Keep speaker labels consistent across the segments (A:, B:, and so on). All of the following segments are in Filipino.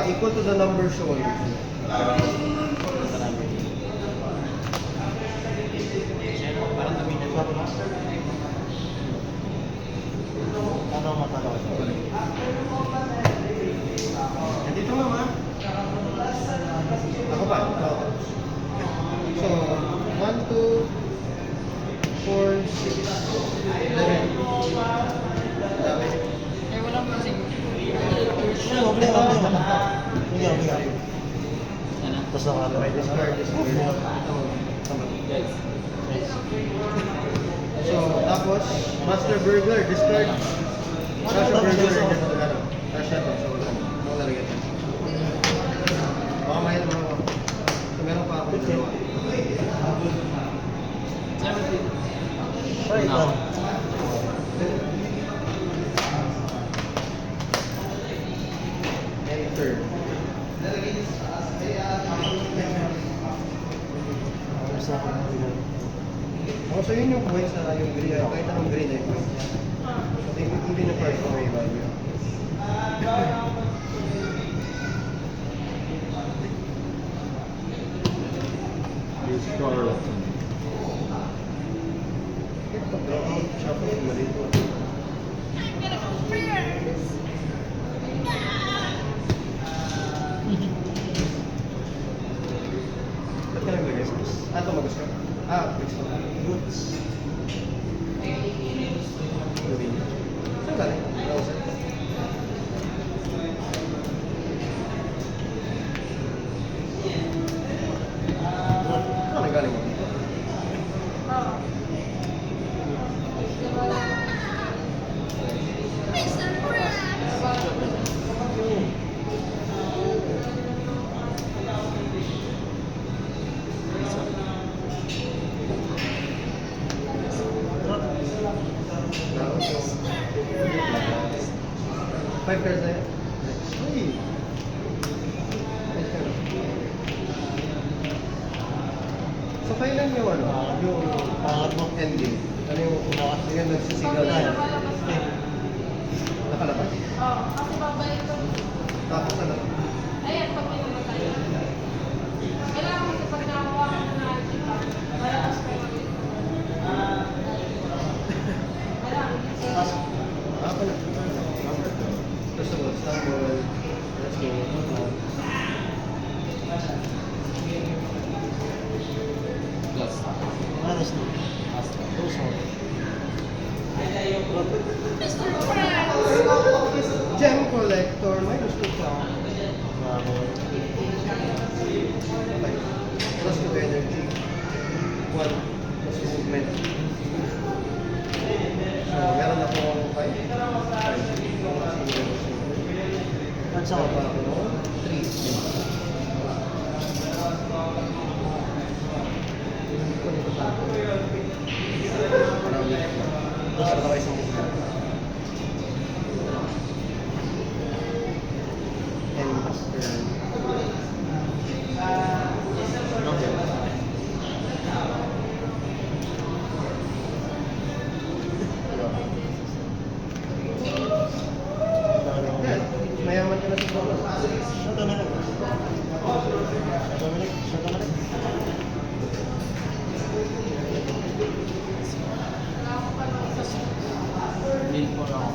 A: equal to the number shown.
B: Parang dominant pa. Ano matalo?
A: Dito mama. Ako pa. So, 1, 2, 4, 6, 11. Dami.
C: Eh, walang kasing.
B: Hindi. Tapos nakalo.
A: Okay, discard this card. So, tapos, Master Burglar, discard. Master Burglar, ano? Trash na to. So, wala. Ako lalagyan yan. Baka mahal mo ako. So, meron pa ako dalawa.
C: 17.
B: Right now.
A: Enter. Oh, so yun yung points na yung green, kahit anong green ay points. So, even yung part ko may value.
D: Discard.
A: Pag-draw out, shuffle yung malito.
C: I'm gonna go first.
A: Ba't ka naglagay sa Ah, tumagas ka? Ah, fix ko.
B: Goods.
A: Gawin niyo. Saan galing? Browser. Saan nagaling mo dito?
C: Mr. Krabs.
A: Browser. 5 cards na yan? Uy! So, kailan yung ano? Yung
B: Pangat mo.
A: endgame? Ano yung yung nagsisigaw na yan? Nakalabas?
C: Oo, kasi babalik ko.
A: Tapos ano?
C: Ayan, pag may namatay. Kailangan mo sa pagkakawakan na natin pa. Wala ka sa
A: Ah, pala. First of all, stumble. Let's go.
D: Plus.
B: Maras na. Those one.
C: Mr. Krabs.
A: Gem collector. Minus 2 pa.
B: Bravo.
A: Okay. Plus 2 energy. 1 plus movement. So, meron ako 5.
B: What's
A: Saka
B: up?
A: pa ako 3. Para tayo sa movement. And master. Yan. Mayaman ka na sa bonus.
B: Shut on it. Shut on it. Shut on it.
D: Need po na ako.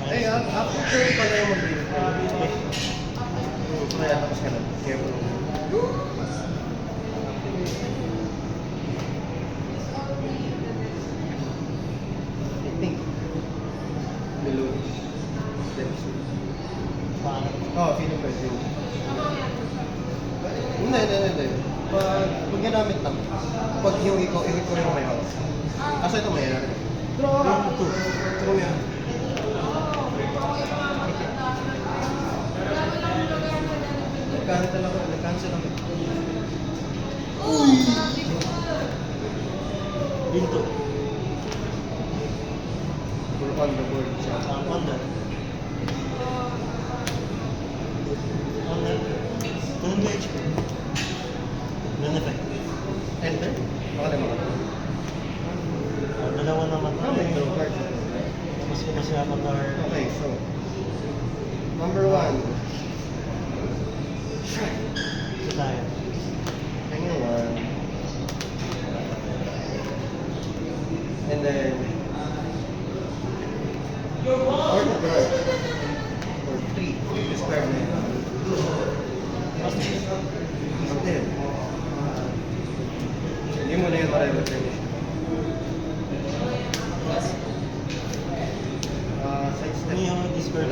A: Eh, after turn pala yung mag-build. Kaya tapos ka na. Careful. I think. Below. Let's see.
B: Pangat.
A: Oh, feeling ko yun. Hindi. Pag ginamit lang. Pag yung ikaw yung may hawak. Asa ito may hawak. Draw! Draw yan. Nag-cancel ako.
B: Binto.
A: We're on the board siya.
B: On that. On that. 200 HP. Non-effect.
A: Enter? Nakalimutan.
B: Dalawa naman.
A: Ah, may draw card.
B: Mas ko na siya matar.
A: Okay, so. Number 1.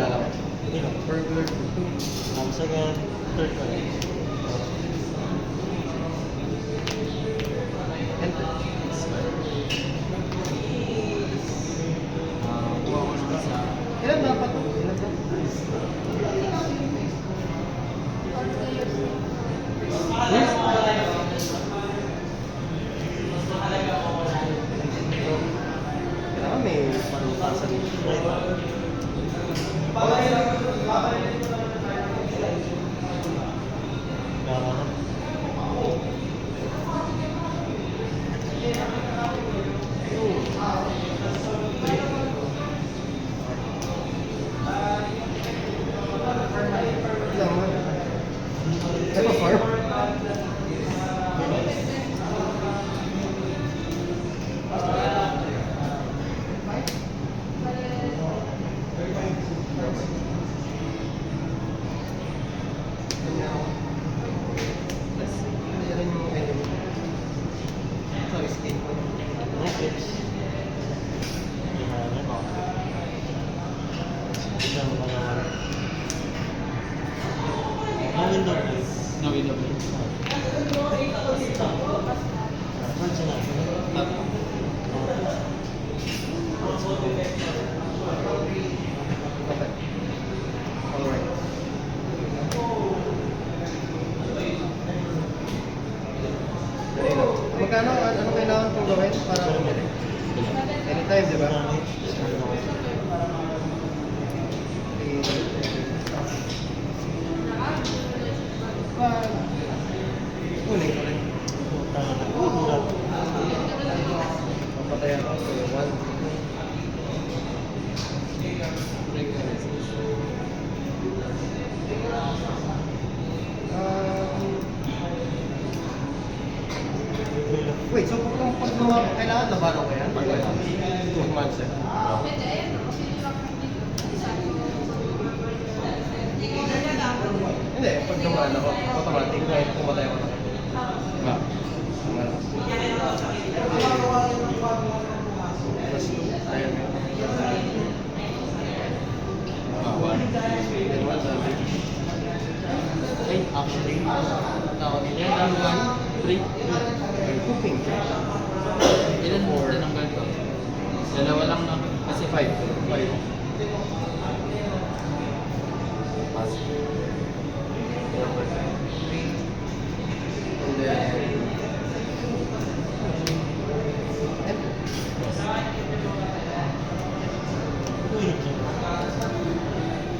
A: wala lang.
B: Hindi lang.
A: Burglar 2.
B: Second, third ko lang.
A: Enter.
D: Kuha ko naman sa
A: Ilan dapat to? Ilan dapat? Kailangan may panutasan dito.
B: Kailangan.
A: Laman. Ito, farm. Ayan yung enemy. Sorry, escape ko.
B: Netflix. Kailangan mo. Ito ang mga ang window please.
D: no window please.
B: Saan sila?
A: Okay. Alright. Dali lang. Magkano, ano kailangan kong gawin para bumili? Anytime, di ba? Kunin ko rin. Papatayan ko. So, one. Wait, so pag nawa, kailangan labanan ko yan? 2 months eh. Hindi, pag dumaan ako, automatic kahit pumatay ako na.
D: Ah.
A: Plus 2, ayan.
D: One.
A: Then one sabi.
D: Ay, actually, tawag nila. One, three.
A: Cooking.
D: Ilan mo tinanggal ko? Dalawa lang na. Kasi 5.
A: 5.
D: Pass.
A: And then... Enter.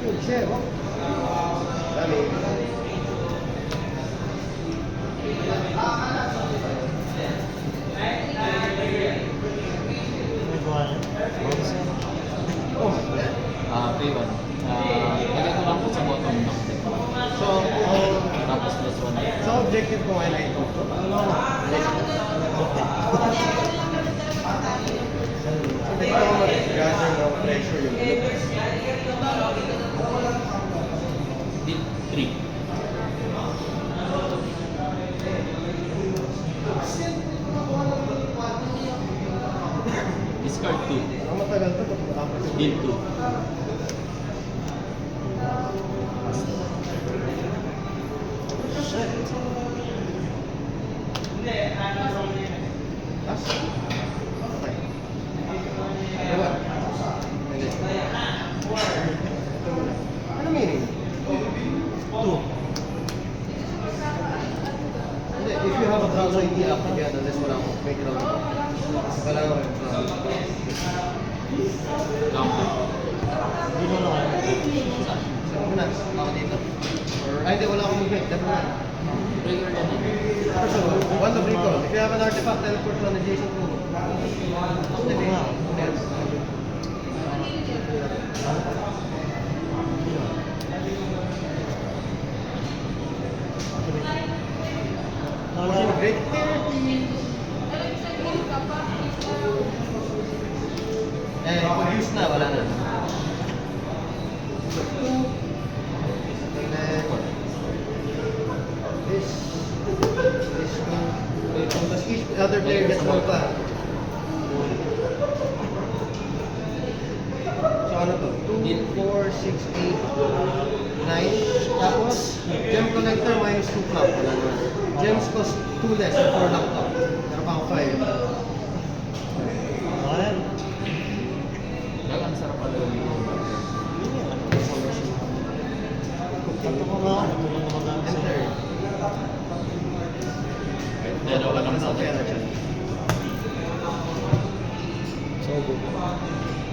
A: Good share, oh. Dami. Oh my God.
D: Pay 1. Lagay ko lang po sa bottom ng deck.
A: So,
D: Tapos plus 1.
A: sa objective ko ngayon ay ito. Hindi ko ako mag-gather ng pressure yung group.
D: Deal 3. Discard 2.
A: Ang matagal to, apat yung
D: Deal 2.
A: Shit. Tas? Okay. Diba? Hindi. Ano meaning?
B: 2.
A: Hindi, if you have a browser ID active, unless wala akong make it out. Kailangan ko.
D: Counter.
B: Hindi mo na kaya.
A: Saan ko na? Ako dito. Or, ay, hindi, wala akong movement. Never mind.
D: Trigger yan eh.
A: So, one of recall. If you have an artifact, teleport to an adjacent room. Activate. Yes. Great. Eh, pag use na, wala na. So, 2. And then, this 2. Tapos each other player gets 1 pa. So, ano to? 2, 4, 9. Tapos, gem collector minus 2 cup. Wala naman. Gems cost 2 less, 4 lang to. Meron pa akong 5.
B: Ayan.
D: Dahil ang sarap pala yung
B: Kontento ko nga ako. Tulong naman namin sa
A: Enter.
D: Dalawa lang sa
A: Okay na siya.
B: So, good.